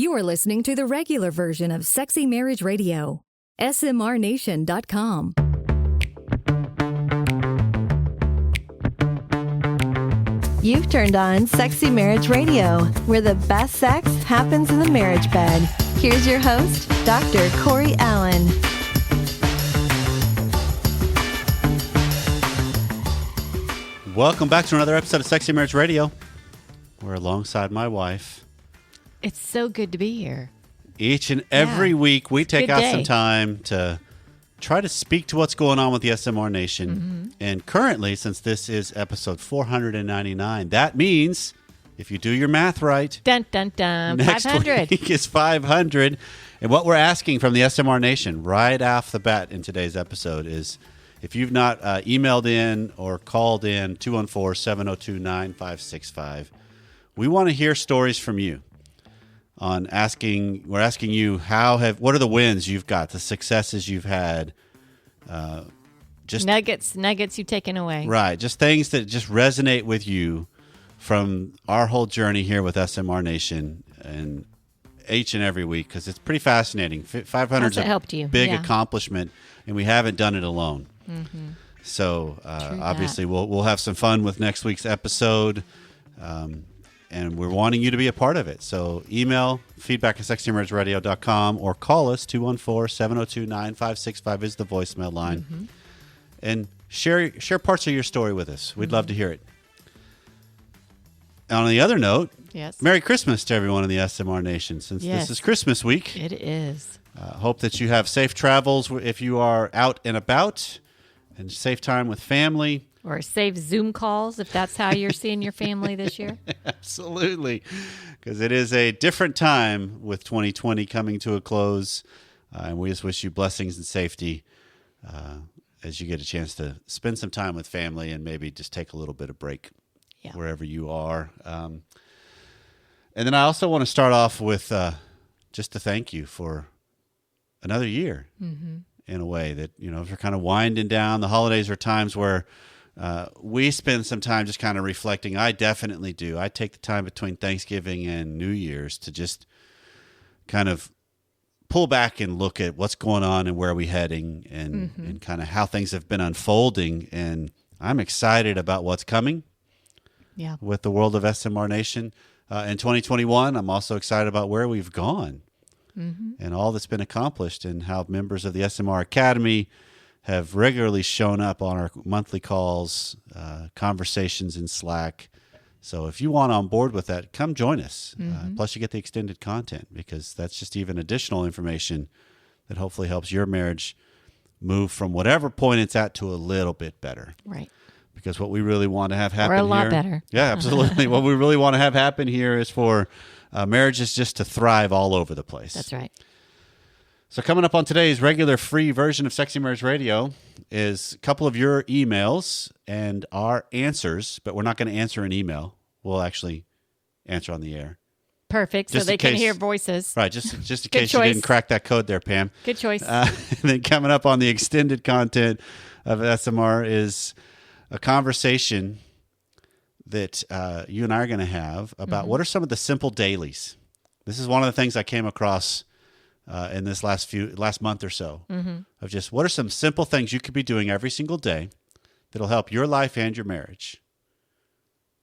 You are listening to the regular version of Sexy Marriage Radio. smrnation.com. You've turned on Sexy Marriage Radio, where the best sex happens in the marriage bed. Here's your host, Dr. Corey Allen. Welcome back to another episode of Sexy Marriage Radio. We're alongside my wife. It's so good to be here. Each and every week, we take out some time to try to speak to what's going on with the SMR Nation. Mm-hmm. And currently, since this is episode 499, that means, if you do your math right, dun, dun, dun, next 500. week is 500. And what we're asking from the SMR Nation right off the bat in today's episode is, if you've not emailed in or called in 214-702-9565, we want to hear stories from you. We're asking you what are the wins you've got, the successes you've had, just nuggets you've taken away. Right, just things that just resonate with you from our whole journey here with SMR Nation and each and every week, because it's pretty fascinating. 500 is a big accomplishment, and we haven't done it alone. Mm-hmm. So obviously we'll have some fun with next week's episode. And we're wanting you to be a part of it. So email feedback@sexymarriageradio.com or call us 214-702-9565 is the voicemail line. Mm-hmm. And share parts of your story with us. We'd love to hear it. On the other note, yes, Merry Christmas to everyone in the SMR Nation, since this is Christmas week. It is. Hope that you have safe travels if you are out and about, and safe time with family. Or save Zoom calls if that's how you're seeing your family this year. Absolutely, because it is a different time with 2020 coming to a close. And we just wish you blessings and safety as you get a chance to spend some time with family and maybe just take a little bit of break wherever you are. And then I also want to start off with just to thank you for another year in a way that, if you're kind of winding down. The holidays are times where we spend some time just kind of reflecting. I definitely do. I take the time between Thanksgiving and New Year's to just kind of pull back and look at what's going on and where are we heading and kind of how things have been unfolding. And I'm excited about what's coming with the world of SMR Nation. In 2021, I'm also excited about where we've gone and all that's been accomplished, and how members of the SMR Academy have regularly shown up on our monthly calls, conversations in Slack. So if you want on board with that, come join us. Plus you get the extended content, because that's just even additional information that hopefully helps your marriage move from whatever point it's at to a little bit better. Right. Because what we really want to have happen here... Or a lot better. Yeah, absolutely. What we really want to have happen here is for marriages just to thrive all over the place. That's right. So coming up on today's regular free version of Sexy Marriage Radio is a couple of your emails and our answers, but we're not going to answer an email. We'll actually answer on the air. Perfect, just so they can hear voices. Right, just in case you didn't crack that code there, Pam. Good choice. And then coming up on the extended content of SMR is a conversation that you and I are going to have about what are some of the simple dailies. This is one of the things I came across in this last month or so, of just what are some simple things you could be doing every single day that'll help your life and your marriage.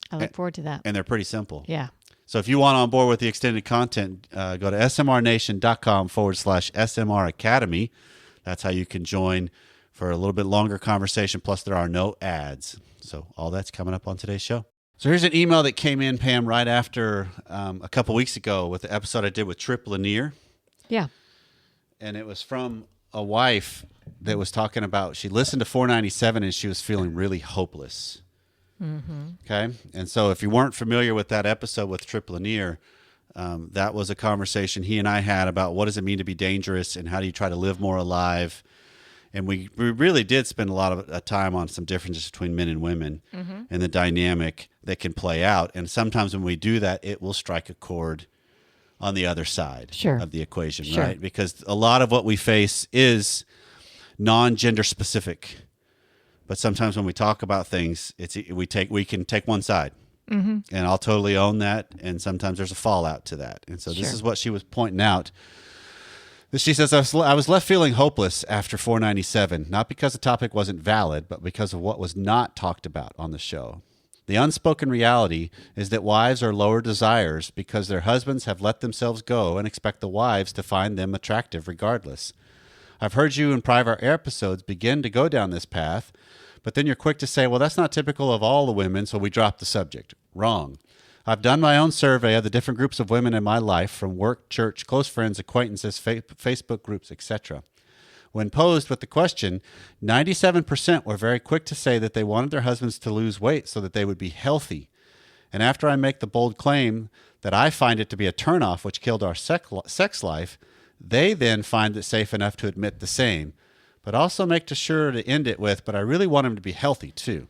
I look forward to that. And they're pretty simple. Yeah. So if you want on board with the extended content, go to smrnation.com/SMR Academy. That's how you can join for a little bit longer conversation. Plus, there are no ads. So all that's coming up on today's show. So here's an email that came in, Pam, right after a couple weeks ago with the episode I did with Trip Lanier. Yeah. And it was from a wife that was talking about, she listened to 497 and she was feeling really hopeless. Okay. And so if you weren't familiar with that episode with Trip Lanier, that was a conversation he and I had about what does it mean to be dangerous and how do you try to live more alive. And we really did spend a lot of time on some differences between men and women and the dynamic that can play out. And sometimes when we do that, it will strike a chord on the other side of the equation, right? Because a lot of what we face is non-gender specific. But sometimes when we talk about things, we can take one side. And I'll totally own that. And sometimes there's a fallout to that. And so this is what she was pointing out. She says, I was left feeling hopeless after 497, not because the topic wasn't valid, but because of what was not talked about on the show. The unspoken reality is that wives are lower desires because their husbands have let themselves go and expect the wives to find them attractive regardless. I've heard you in prior episodes begin to go down this path, but then you're quick to say, well, that's not typical of all the women, so we drop the subject. Wrong. I've done my own survey of the different groups of women in my life, from work, church, close friends, acquaintances, Facebook groups, etc. When posed with the question, 97% were very quick to say that they wanted their husbands to lose weight so that they would be healthy. And after I make the bold claim that I find it to be a turnoff which killed our sex life, they then find it safe enough to admit the same, but also make sure to end it with, but I really want him to be healthy too.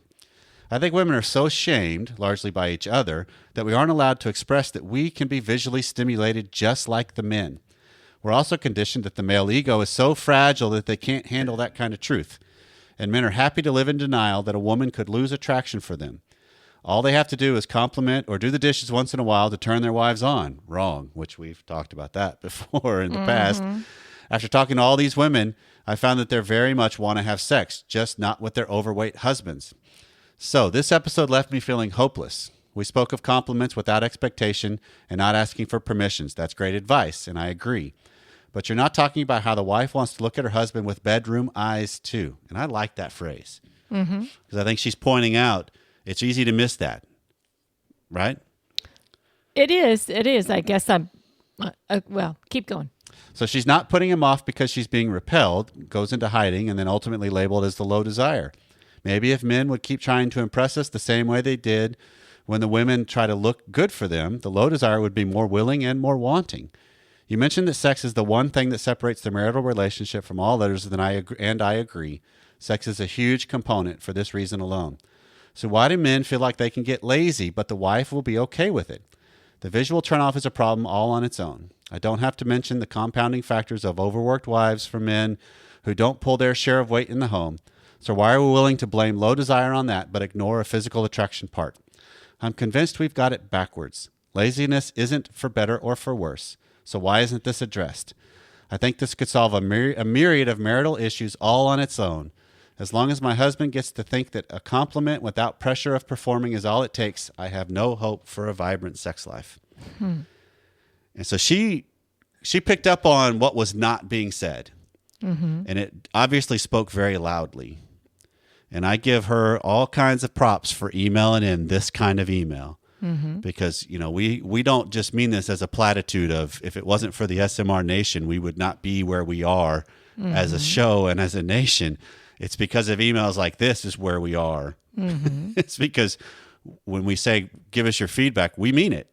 I think women are so shamed, largely by each other, that we aren't allowed to express that we can be visually stimulated just like the men. We're also conditioned that the male ego is so fragile that they can't handle that kind of truth, and men are happy to live in denial that a woman could lose attraction for them. All they have to do is compliment or do the dishes once in a while to turn their wives on. Wrong, which we've talked about that before in the past. After talking to all these women, I found that they very much want to have sex, just not with their overweight husbands. So this episode left me feeling hopeless. We spoke of compliments without expectation and not asking for permissions. That's great advice, and I agree. But you're not talking about how the wife wants to look at her husband with bedroom eyes too. And I like that phrase. Because I think she's pointing out it's easy to miss that, right? It is. I guess I'm, well, keep going. So she's not putting him off because she's being repelled, goes into hiding, and then ultimately labeled as the low desire. Maybe if men would keep trying to impress us the same way they did when the women try to look good for them, the low desire would be more willing and more wanting. You mentioned that sex is the one thing that separates the marital relationship from all others, and I agree. Sex is a huge component for this reason alone. So why do men feel like they can get lazy, but the wife will be okay with it? The visual turnoff is a problem all on its own. I don't have to mention the compounding factors of overworked wives for men who don't pull their share of weight in the home. So why are we willing to blame low desire on that, but ignore a physical attraction part? I'm convinced we've got it backwards. Laziness isn't for better or for worse. So why isn't this addressed? I think this could solve a myriad of marital issues all on its own. As long as my husband gets to think that a compliment without pressure of performing is all it takes, I have no hope for a vibrant sex life. And so she picked up on what was not being said. And it obviously spoke very loudly. And I give her all kinds of props for emailing in this kind of email. Because, you know, we don't just mean this as a platitude of, if it wasn't for the SMR Nation, we would not be where we are as a show and as a nation. It's because of emails like this is where we are. It's because when we say, give us your feedback, we mean it.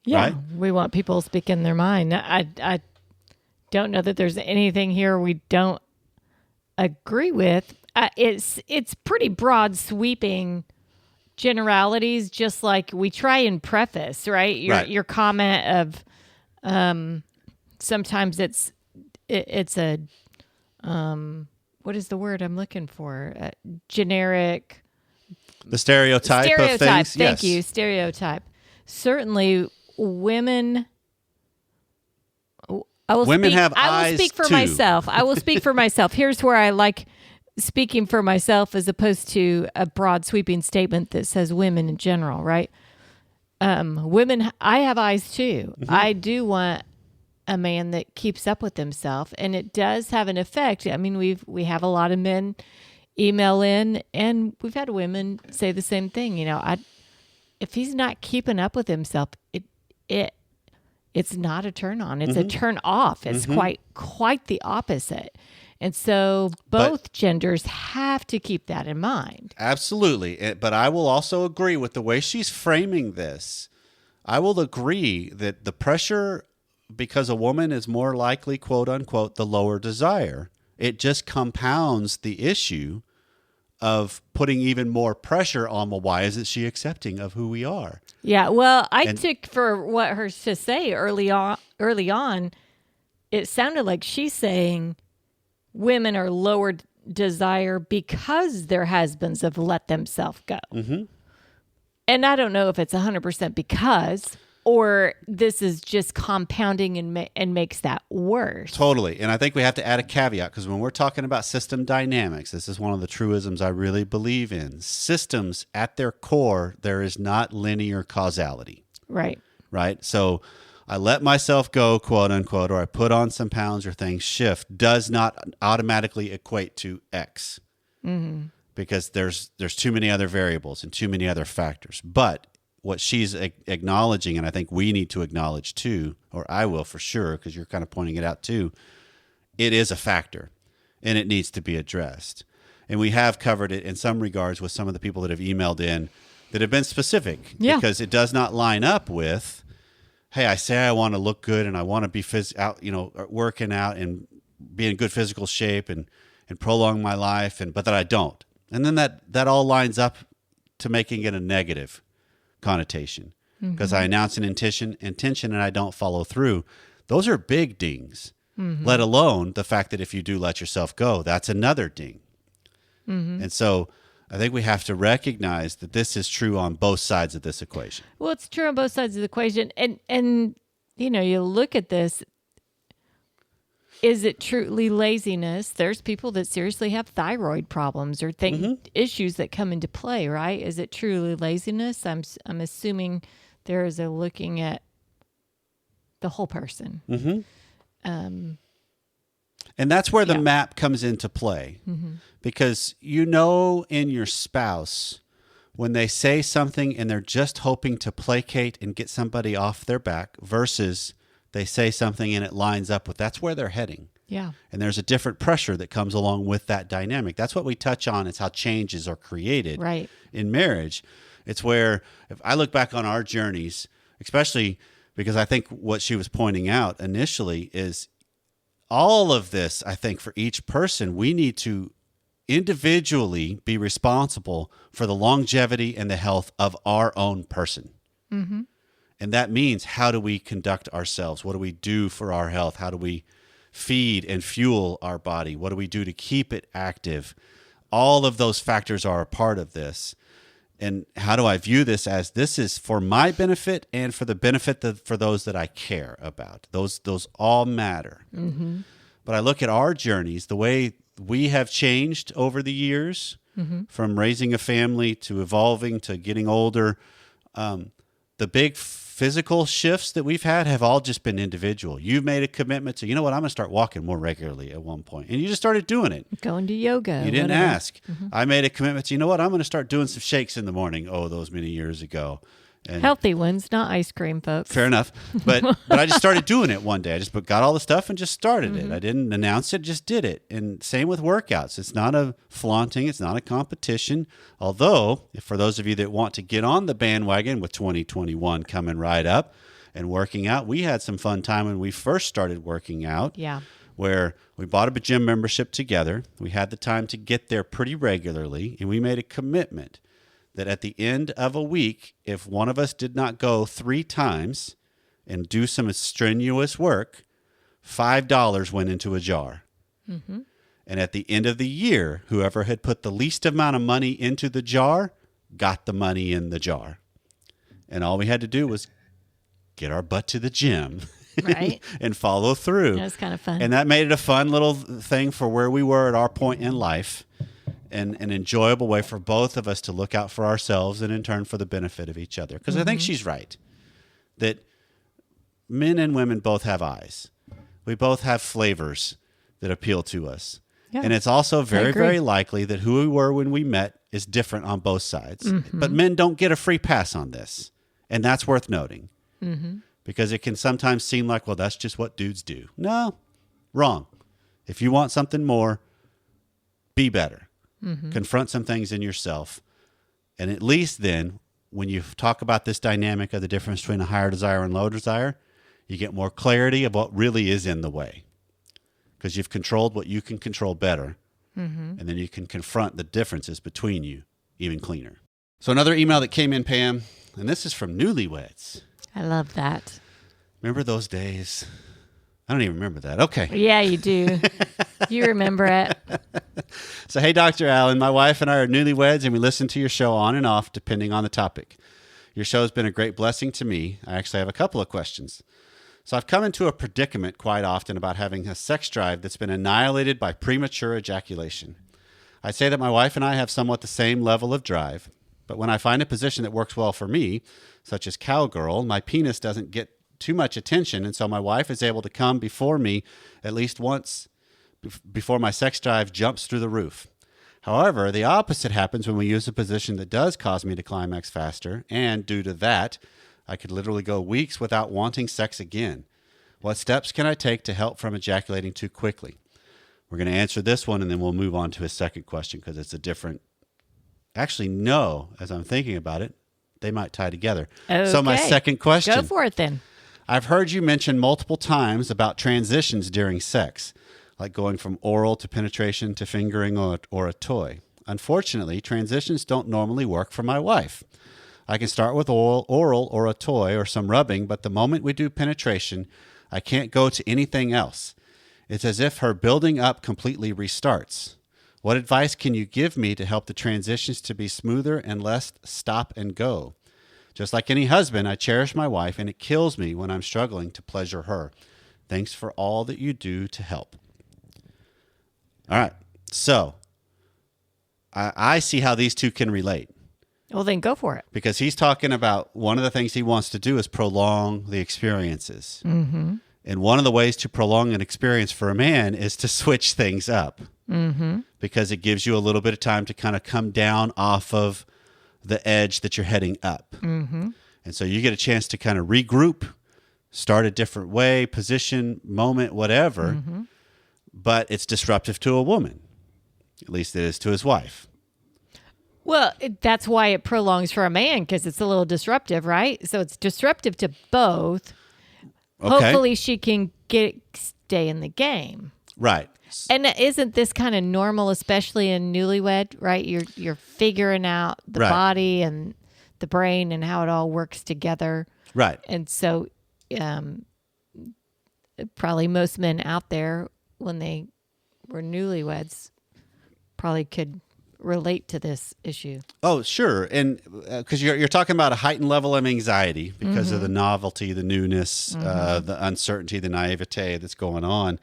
Yeah, right? We want people speaking their mind. I don't know that there's anything here we don't agree with. It's pretty broad sweeping generalities, just like we try and preface, right? Your comment of sometimes it's a what is the word I'm looking for? Generic. The stereotype of things. Thank you. Stereotype. Certainly, women. I will speak for myself. I will speak for myself. Here's where I like speaking for myself as opposed to a broad sweeping statement that says women in general, right? Women, I have eyes too. I do want a man that keeps up with himself, and it does have an effect. I mean, we have a lot of men email in, and we've had women say the same thing. You know, if he's not keeping up with himself, it's not a turn on. It's a turn off. It's quite the opposite. And so both genders have to keep that in mind. Absolutely. But I will also agree with the way she's framing this. I will agree that the pressure, because a woman is more likely, quote unquote, the lower desire, it just compounds the issue of putting even more pressure on, well, why isn't she accepting of who we are? Yeah, well, I took for what her to say early on, it sounded like she's saying women are lower desire because their husbands have let themselves go. And I don't know if it's 100% because, or this is just compounding and makes that worse. Totally. And I think we have to add a caveat, because when we're talking about system dynamics, this is one of the truisms I really believe in. Systems, at their core, there is not linear causality. Right. Right? So I let myself go, quote unquote, or I put on some pounds or things shift, does not automatically equate to X. Mm-hmm. Because there's too many other variables and too many other factors. But what she's acknowledging, and I think we need to acknowledge too, or I will for sure, because you're kind of pointing it out too, it is a factor and it needs to be addressed. And we have covered it in some regards with some of the people that have emailed in that have been specific, because it does not line up with, hey, I say I want to look good and I want to be working out and be in good physical shape and prolong my life, but that I don't. And then that all lines up to making it a negative connotation, because I announce an intention and I don't follow through. Those are big dings, let alone the fact that if you do let yourself go, that's another ding. And so I think we have to recognize that this is true on both sides of this equation. Well, it's true on both sides of the equation. And you look at this. Is it truly laziness? There's people that seriously have thyroid problems or issues that come into play, right? Is it truly laziness? I'm assuming there is a looking at the whole person. And that's where the map comes into play, because in your spouse, when they say something and they're just hoping to placate and get somebody off their back versus they say something and it lines up with, that's where they're heading. Yeah. And there's a different pressure that comes along with that dynamic. That's what we touch on. It's how changes are created in marriage. It's where, if I look back on our journeys, especially because I think what she was pointing out initially is all of this, I think for each person, we need to individually be responsible for the longevity and the health of our own person. And that means, how do we conduct ourselves? What do we do for our health? How do we feed and fuel our body? What do we do to keep it active? All of those factors are a part of this. And how do I view this as this is for my benefit and for the benefit for those that I care about? Those all matter. But I look at our journeys, the way we have changed over the years, from raising a family to evolving to getting older. The big physical shifts that we've had have all just been individual. You've made a commitment to, I'm going to start walking more regularly at one point. And you just started doing it. Going to yoga. You didn't ask. I made a commitment to, I'm going to start doing some shakes in the morning. Oh, those many years ago. And healthy ones, not ice cream, folks. Fair enough. But I just started doing it one day. I just got all the stuff and just started it. I didn't announce it, just did it. And same with workouts. It's not a flaunting. It's not a competition. Although, for those of you that want to get on the bandwagon with 2021 coming right up and working out, we had some fun time when we first started working out. Yeah. Where we bought a gym membership together. We had the time to get there pretty regularly, and we made a commitment that at the end of a week, if one of us did not go 3 times and do some strenuous work, $5 went into a jar. And at the end of the year, whoever had put the least amount of money into the jar got the money in the jar. And all we had to do was get our butt to the gym and follow through. That was kind of fun. And that made it a fun little thing for where we were at our point in life. And an enjoyable way for both of us to look out for ourselves and in turn for the benefit of each other. Because I think she's right that men and women both have eyes. We both have flavors that appeal to us. Yeah. And it's also very, very likely that who we were when we met is different on both sides. But men don't get a free pass on this. And that's worth noting. Because it can sometimes seem like, well, that's just what dudes do. No, wrong. If you want something more, be better. Confront some things in yourself. And at least then, when you talk about this dynamic of the difference between a higher desire and low desire, you get more clarity of what really is in the way. Because you've controlled what you can control better. And then you can confront the differences between you even cleaner. So another email that came in, Pam, and this is from newlyweds. I love that. Remember those days? I don't even remember that. Okay. Yeah, you do. You remember it. So, hey, Dr. Allen, my wife and I are newlyweds, and we listen to your show on and off, depending on the topic. Your show has been a great blessing to me. I actually have a couple of questions. So I've come into a predicament quite often about having a sex drive that's been annihilated by premature ejaculation. I say that my wife and I have somewhat the same level of drive, but when I find a position that works well for me, such as cowgirl, my penis doesn't get too much attention, and so my wife is able to come before me at least once before my sex drive jumps through the roof. However, the opposite happens when we use a position that does cause me to climax faster, and due to that, I could literally go weeks without wanting sex again. What steps can I take to help from ejaculating too quickly? We're going to answer this one, and then we'll move on to his second question because it's a different... Actually, no, as I'm thinking about it, they might tie together. Okay. So my second question. Go for it then. I've heard you mention multiple times about transitions during sex, like going from oral to penetration to fingering or a toy. Unfortunately, transitions don't normally work for my wife. I can start with oral or a toy or some rubbing, but the moment we do penetration, I can't go to anything else. It's as if her building up completely restarts. What advice can you give me to help the transitions to be smoother and less stop and go? Just like any husband, I cherish my wife, and it kills me when I'm struggling to pleasure her. Thanks for all that you do to help. All right, so I see how these two can relate. Well, then go for it. Because he's talking about one of the things he wants to do is prolong the experiences. Mm-hmm. And one of the ways to prolong an experience for a man is to switch things up. Mm-hmm. Because it gives you a little bit of time to kind of come down off of the edge that you're heading up. Mm-hmm. And so you get a chance to kind of regroup, start a different way, position, moment, whatever. Mm-hmm. But it's disruptive to a woman. At least it is to his wife. Well, that's why it prolongs for a man, because it's a little disruptive, right? So it's disruptive to both. Okay. Hopefully she can stay in the game. Right. And isn't this kind of normal, especially in newlywed, right? You're figuring out the Right. body and the brain and how it all works together. Right. And so probably most men out there, when they were newlyweds, probably could relate to this issue. Oh, sure. And because you're talking about a heightened level of anxiety because of the novelty, the newness, the uncertainty, the naivete that's going on.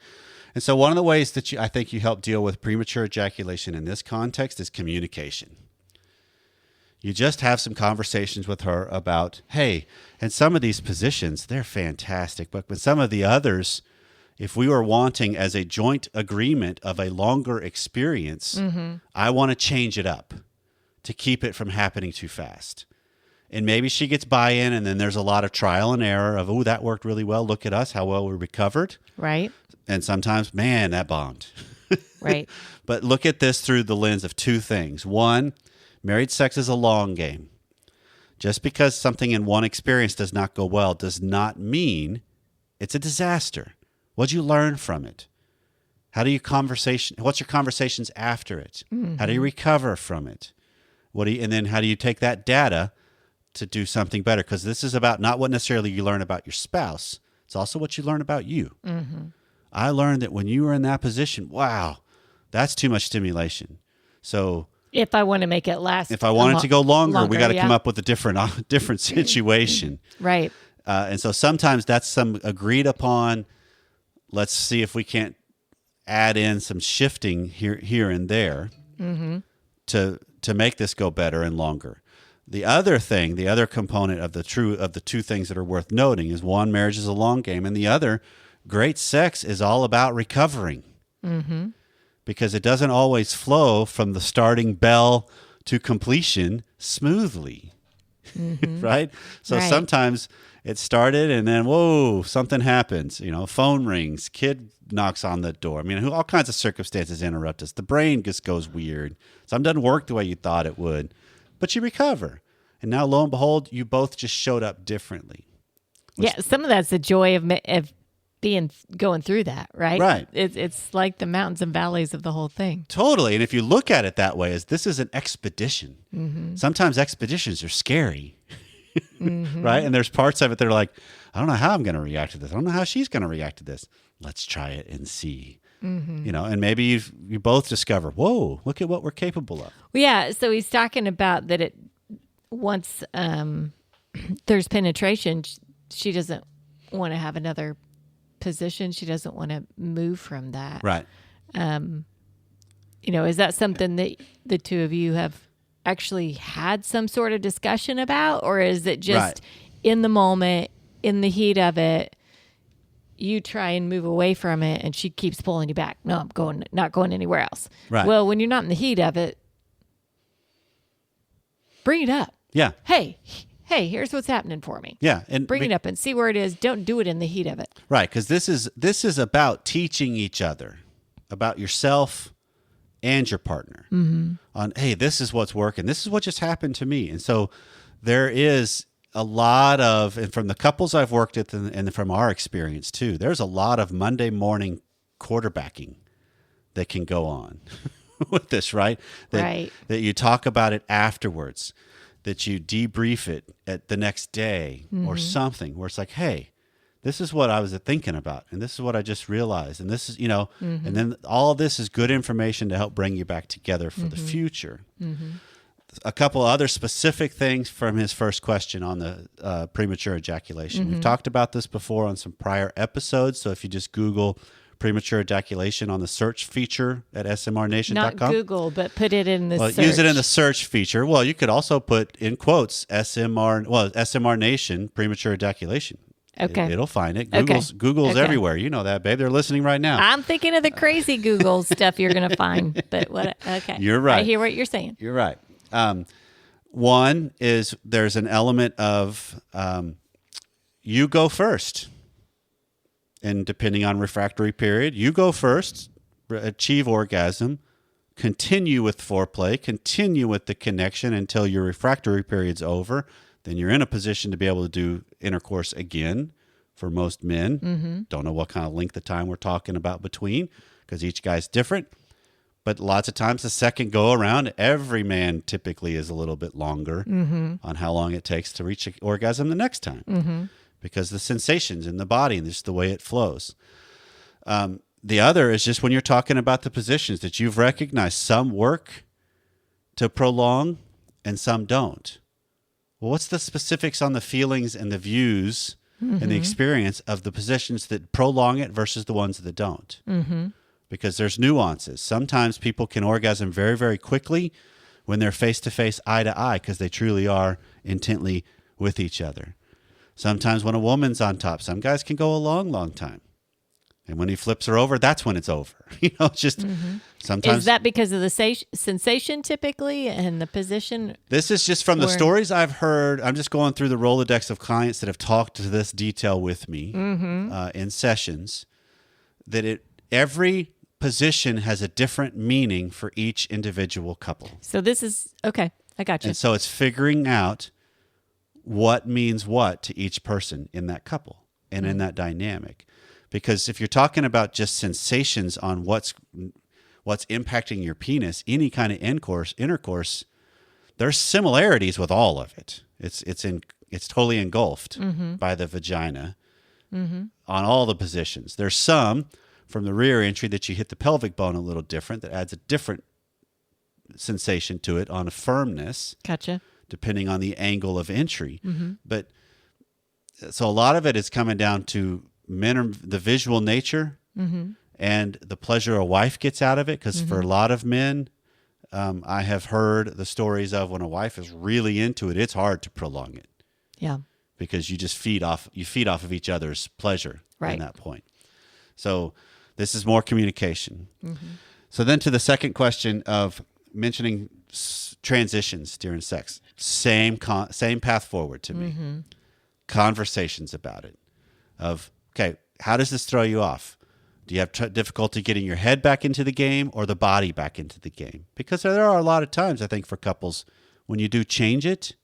And so one of the ways that I think you help deal with premature ejaculation in this context is communication. You just have some conversations with her about, hey, and some of these positions, they're fantastic, but with some of the others, if we were wanting as a joint agreement of a longer experience, I want to change it up to keep it from happening too fast. And maybe she gets buy-in, and then there's a lot of trial and error of, oh, that worked really well. Look at us, how well we recovered. Right. And sometimes, man, that bombed. Right. But look at this through the lens of two things. One, married sex is a long game. Just because something in one experience does not go well does not mean it's a disaster. What'd you learn from it? What's your conversations after it? How do you recover from it? And then how do you take that data to do something better? Because this is about not what necessarily you learn about your spouse. It's also what you learn about you. Mm-hmm. I learned that when you were in that position, wow, that's too much stimulation. So if I want to make it last. If I want it to go longer, we got to yeah. come up with a different situation. Right. And so sometimes that's some agreed upon, let's see if we can't add in some shifting here and there to make this go better and longer. The other component of the two things that are worth noting is one, marriage is a long game, and the other, great sex is all about recovering. Mm-hmm. Because it doesn't always flow from the starting bell to completion smoothly, right? So sometimes it started and then, whoa, something happens. Phone rings, kid knocks on the door. I mean, all kinds of circumstances interrupt us. The brain just goes weird. Something doesn't work the way you thought it would, but you recover. And now, lo and behold, you both just showed up differently. Yeah, some of that's the joy of going through that, right? Right. It's like the mountains and valleys of the whole thing. Totally. And if you look at it that way, as this is an expedition, sometimes expeditions are scary, right? And there's parts of it that are like, I don't know how I'm going to react to this. I don't know how she's going to react to this. Let's try it and see. And maybe you both discover, whoa, look at what we're capable of. Well, yeah. So he's talking about that once there's penetration, she doesn't want to have another position. She doesn't want to move from that. Right. Is that something that the two of you have actually had some sort of discussion about, or is it just in the moment, in the heat of it, you try and move away from it and she keeps pulling you back? No, not going anywhere else. Right. Well, when you're not in the heat of it, bring it up. Yeah. Hey, here's what's happening for me. Yeah. And bring it up and see where it is. Don't do it in the heat of it. Right. Because this is about teaching each other about yourself and your partner on, hey, this is what's working. This is what just happened to me. And so there is a lot of, and from the couples I've worked with and from our experience too, there's a lot of Monday morning quarterbacking that can go on with this, right? That you talk about it afterwards, that you debrief it at the next day or something where it's like, hey, this is what I was thinking about, and this is what I just realized, and this is, and then all of this is good information to help bring you back together for the future. A couple other specific things from his first question on the premature ejaculation. We've talked about this before on some prior episodes, so if you just Google premature ejaculation on the search feature at smrnation.com. Not Google, but put it in the search. Use it in the search feature. Well, you could also put in quotes SMR Nation premature ejaculation. Okay. It'll find it. Google's everywhere. You know that, babe. They're listening right now. I'm thinking of the crazy Google stuff you're going to find. But okay. You're right. I hear what you're saying. You're right. One is there's an element of you go first. And depending on refractory period, you go first, achieve orgasm, continue with foreplay, continue with the connection until your refractory period's over. Then you're in a position to be able to do intercourse again for most men. Don't know what kind of length of time we're talking about between because each guy's different. But lots of times the second go around, every man typically is a little bit longer on how long it takes to reach orgasm the next time because the sensations in the body and just the way it flows. The other is just when you're talking about the positions that you've recognized, some work to prolong and some don't. Well, what's the specifics on the feelings and the views and the experience of the positions that prolong it versus the ones that don't? Because there's nuances. Sometimes people can orgasm very, very quickly when they're face-to-face, eye-to-eye, because they truly are intently with each other. Sometimes when a woman's on top, some guys can go a long, long time. And when he flips her over, that's when it's over. It's just sometimes. Is that because of the sensation typically and the position? This is just from the stories I've heard. I'm just going through the Rolodex of clients that have talked to this detail with me in sessions, that every position has a different meaning for each individual couple. So this is, okay, I got you. And so it's figuring out what means what to each person in that couple and in that dynamic. Because if you're talking about just sensations on what's impacting your penis, any kind of intercourse, there's similarities with all of it. It's totally engulfed by the vagina on all the positions. There's some from the rear entry that you hit the pelvic bone a little different that adds a different sensation to it on a firmness. Gotcha. Depending on the angle of entry. But so a lot of it is coming down to the visual nature and the pleasure a wife gets out of it. Because for a lot of men, I have heard the stories of when a wife is really into it, it's hard to prolong it. Yeah. Because you just feed off of each other's pleasure at that point. So this is more communication. So then to the second question of mentioning transitions during sex, same path forward to me. Conversations about it of, okay, how does this throw you off? Do you have difficulty getting your head back into the game or the body back into the game? Because there are a lot of times, I think, for couples, when you do change it,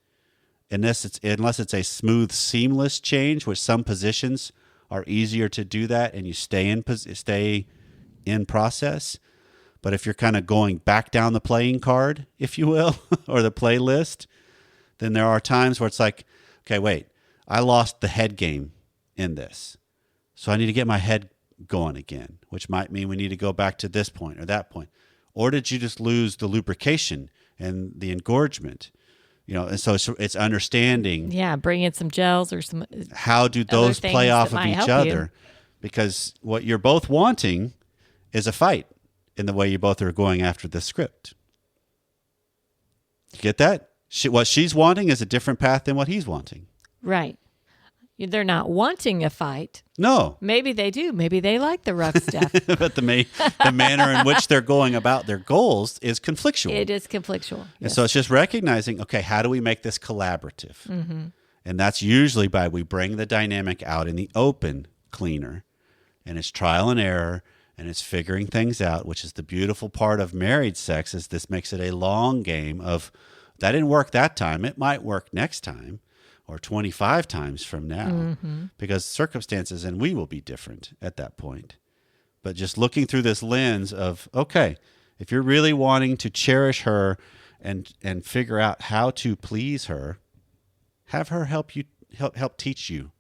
unless it's a smooth, seamless change, which some positions are easier to do that and you stay in process. But if you're kind of going back down the playing card, if you will, or the playlist, then there are times where it's like, okay, wait, I lost the head game in this. So I need to get my head going again, which might mean we need to go back to this point or that point. Or did you just lose the lubrication and the engorgement? And so it's understanding. Yeah, bring in some gels or some. How do those play off of each other? Because what you're both wanting is a fight in the way you both are going after the script. You get that? What she's wanting is a different path than what he's wanting. Right. They're not wanting a fight. No. Maybe they do. Maybe they like the rough stuff. But the manner in which they're going about their goals is conflictual. It is conflictual. And Yes. so it's just recognizing, okay, how do we make this collaborative? Mm-hmm. And that's usually by we bring the dynamic out in the open cleaner. And it's trial and error, and it's figuring things out, which is the beautiful part of married sex, is this makes it a long game of, that didn't work that time. It might work next time. Or 25 times from now, because circumstances and we will be different at that point. But just looking through this lens of, okay, if you're really wanting to cherish her and figure out how to please her, have her help teach you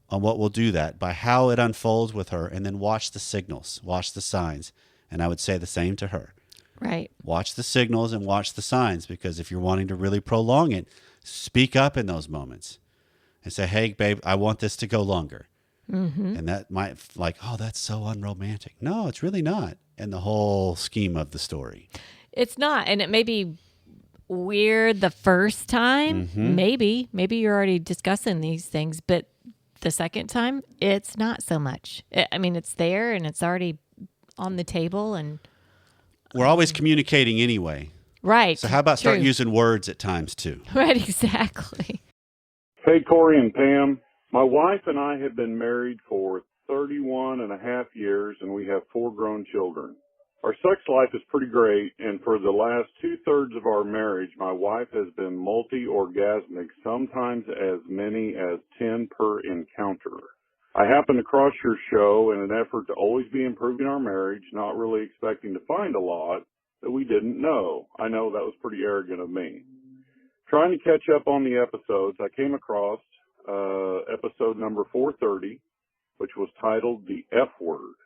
on what will do that by how it unfolds with her, and then watch the signals, watch the signs. And I would say the same to her. Right. Watch the signals and watch the signs, because if you're wanting to really prolong it, speak up in those moments and say, hey, babe, I want this to go longer. Mm-hmm. And that might oh, that's so unromantic. No, it's really not in the whole scheme of the story. It's not. And it may be weird the first time. Mm-hmm. Maybe you're already discussing these things, but the second time, it's not so much. It's there and it's already on the table, and we're always communicating anyway. Right. So how about start True. using words at times too? Right, exactly. Hey, Corey and Pam. My wife and I have been married for 31 and a half years, and we have 4 grown children. Our sex life is pretty great, and for the last 2/3 of our marriage, my wife has been multi-orgasmic, sometimes as many as 10 per encounter. I happened across your show in an effort to always be improving our marriage, not really expecting to find a lot that we didn't know. I know that was pretty arrogant of me. Trying to catch up on the episodes, I came across episode number 430, which was titled The F Word.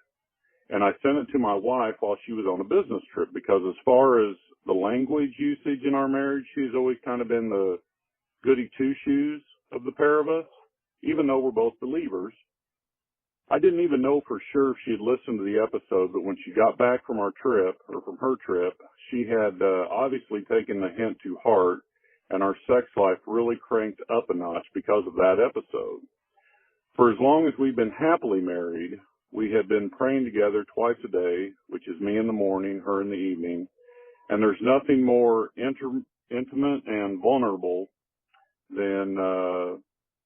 And I sent it to my wife while she was on a business trip, because as far as the language usage in our marriage, she's always kind of been the goody two-shoes of the pair of us, even though we're both believers. I didn't even know for sure if she had listened to the episode, but when she got back from her trip, she had obviously taken the hint to heart, and our sex life really cranked up a notch because of that episode. For as long as we've been happily married, we have been praying together twice a day, which is me in the morning, her in the evening, and there's nothing more intimate and vulnerable than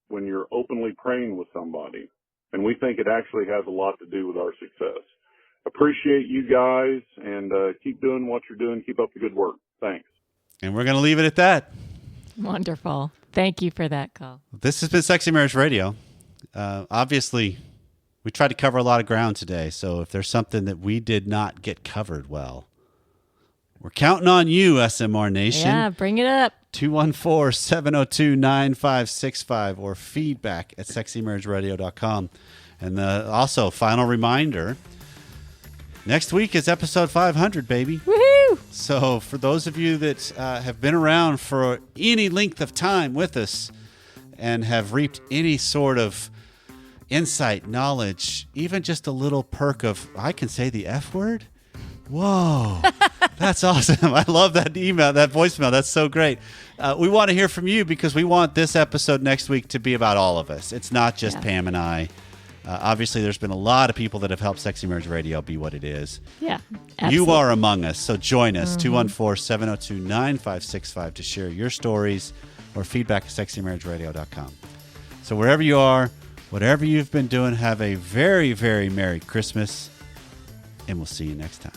when you're openly praying with somebody. And we think it actually has a lot to do with our success. Appreciate you guys, and keep doing what you're doing. Keep up the good work. Thanks. And we're going to leave it at that. Wonderful. Thank you for that call. This has been Sexy Marriage Radio. Obviously, we tried to cover a lot of ground today. So if there's something that we did not get covered well, we're counting on you, SMR Nation. Yeah, bring it up. 214-702-9565 or feedback at sexymarriageradio.com. And also, final reminder, next week is episode 500, baby. Woohoo! So for those of you that have been around for any length of time with us and have reaped any sort of insight, knowledge, even just a little perk of, I can say the F word? Whoa, that's awesome. I love that email, that voicemail. That's so great. We want to hear from you, because we want this episode next week to be about all of us. It's not just Pam and I. Obviously, there's been a lot of people that have helped Sexy Marriage Radio be what it is. Yeah, absolutely. You are among us, so join us, 214-702-9565 to share your stories or feedback at sexymarriageradio.com. So wherever you are, whatever you've been doing, have a very, very Merry Christmas, and we'll see you next time.